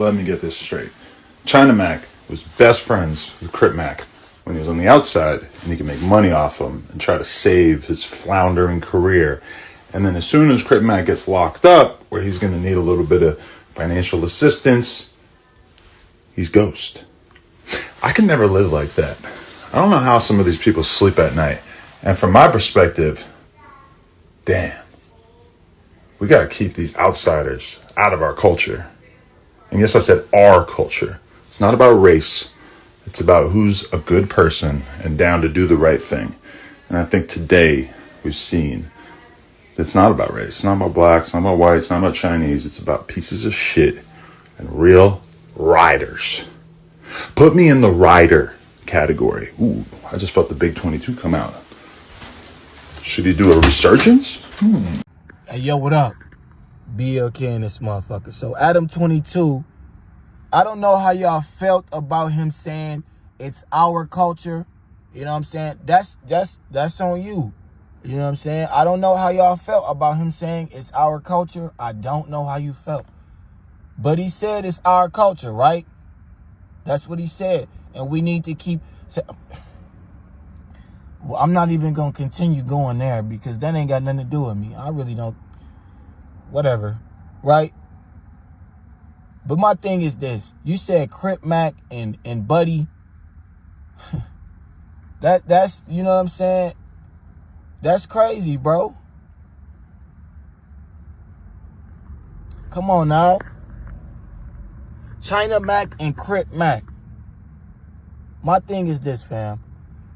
Let me get this straight. China Mac was best friends with Crip Mac when he was on the outside, and he could make money off him and try to save his floundering career. And then as soon as Crip Mac gets locked up, where he's going to need a little bit of financial assistance, he's ghost. I can never live like that. I don't know how some of these people sleep at night. And from my perspective, damn, we got to keep these outsiders out of our culture. And yes, I said our culture. It's not about race. It's about who's a good person and down to do the right thing. And I think today we've seen it's not about race. It's not about blacks. It's not about whites. It's not about Chinese. It's about pieces of shit and real riders. Put me in the rider category. Ooh, I just felt the big 22 come out. Should he do a resurgence? Hey, yo, what up? BLK in this motherfucker. So Adam 22, I don't know how y'all felt about him saying it's our culture. You know what I'm saying? That's on you. You know what I'm saying? I don't know how y'all felt about him saying it's our culture. I don't know how you felt. But he said it's our culture, right? That's what he said. And we need to keep... Well, I'm not even going to continue going there because that ain't got nothing to do with me. I really don't... Whatever, right? But my thing is this. You said Crip Mac and Buddy. That's, you know what I'm saying? That's crazy, bro. Come on now. China Mac and Crip Mac. My thing is this, fam.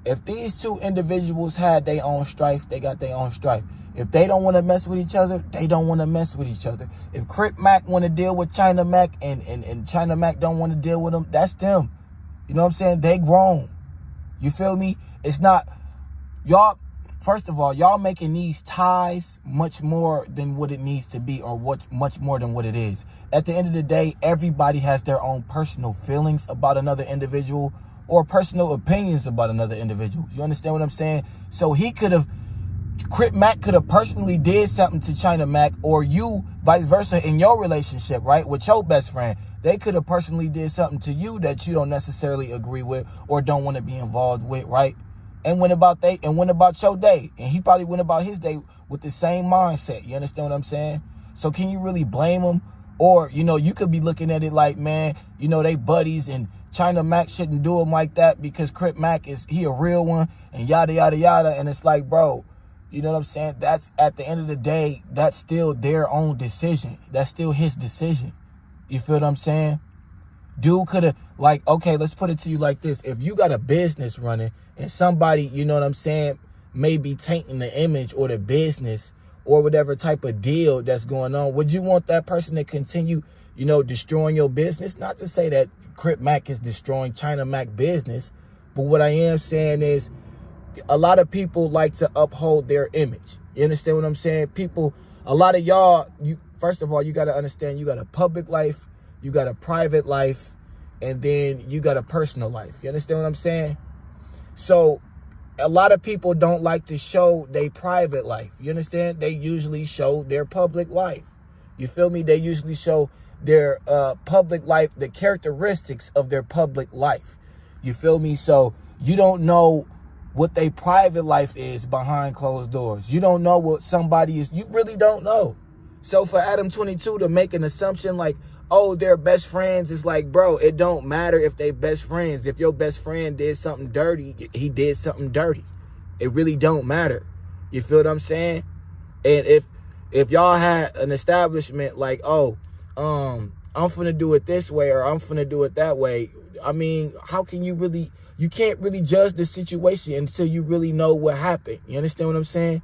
If these two individuals had their own strife, they got their own strife. If they don't want to mess with each other, they don't want to mess with each other. If Crip Mac want to deal with China Mac and China Mac don't want to deal with them, that's them. You know what I'm saying? They grown. You feel me? It's not... Y'all, first of all, y'all making these ties much more than what it needs to be or much more than what it is. At the end of the day, everybody has their own personal feelings about another individual or personal opinions about another individual. You understand what I'm saying? So he could have... Crip Mac could have personally did something to China Mac, or you, vice versa, in your relationship, right, with your best friend. They could have personally did something to you that you don't necessarily agree with or don't want to be involved with, right? And went about your day. And he probably went about his day with the same mindset. You understand what I'm saying? So can you really blame him? Or, you know, you could be looking at it like, man, you know, they buddies and China Mac shouldn't do him like that because Crip Mac he a real one and yada, yada, yada. And it's like, bro, you know what I'm saying? That's, at the end of the day, that's still their own decision. That's still his decision. You feel what I'm saying? Dude could have, like, okay, let's put it to you like this. If you got a business running and somebody, you know what I'm saying, may be tainting the image or the business or whatever type of deal that's going on, would you want that person to continue, you know, destroying your business? Not to say that Crip Mac is destroying China Mac business, but what I am saying is, a lot of people like to uphold their image. You understand what I'm saying? A lot of y'all, first of all, you got to understand you got a public life, you got a private life, and then you got a personal life. You understand what I'm saying? So a lot of people don't like to show their private life. You understand? They usually show their public life. You feel me? They usually show their public life, the characteristics of their public life. You feel me? So you don't know what their private life is behind closed doors. You don't know what somebody is. You really don't know. So for Adam 22 to make an assumption like, oh, they're best friends, it's like, bro, it don't matter if they best friends. If your best friend did something dirty, he did something dirty. It really don't matter. You feel what I'm saying? And if y'all had an establishment like, oh, I'm finna do it this way or I'm finna do it that way, I mean, how can you really... You can't really judge the situation until you really know what happened. You understand what I'm saying?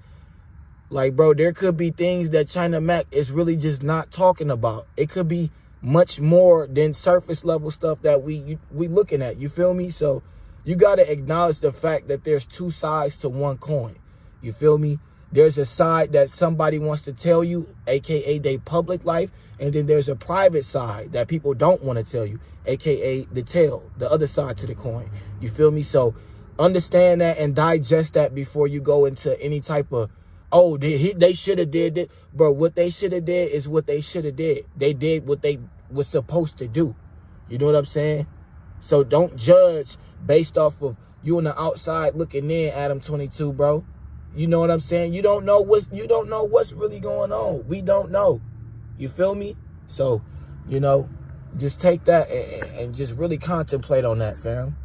Like, bro, there could be things that China Mac is really just not talking about. It could be much more than surface level stuff that we looking at. You feel me? So you got to acknowledge the fact that there's two sides to one coin. You feel me? There's a side that somebody wants to tell you, aka their public life, and then there's a private side that people don't want to tell you, aka the tail, the other side to the coin. You feel me? So understand that and digest that before you go into any type of, oh, they should have did it. Bro, what they should have did is what they should have did. They did what they was supposed to do. You know what I'm saying? So don't judge based off of you on the outside looking in, Adam 22, bro. You know what I'm saying? You don't know what's really going on. We don't know. You feel me? So, you know, just take that and just really contemplate on that, fam.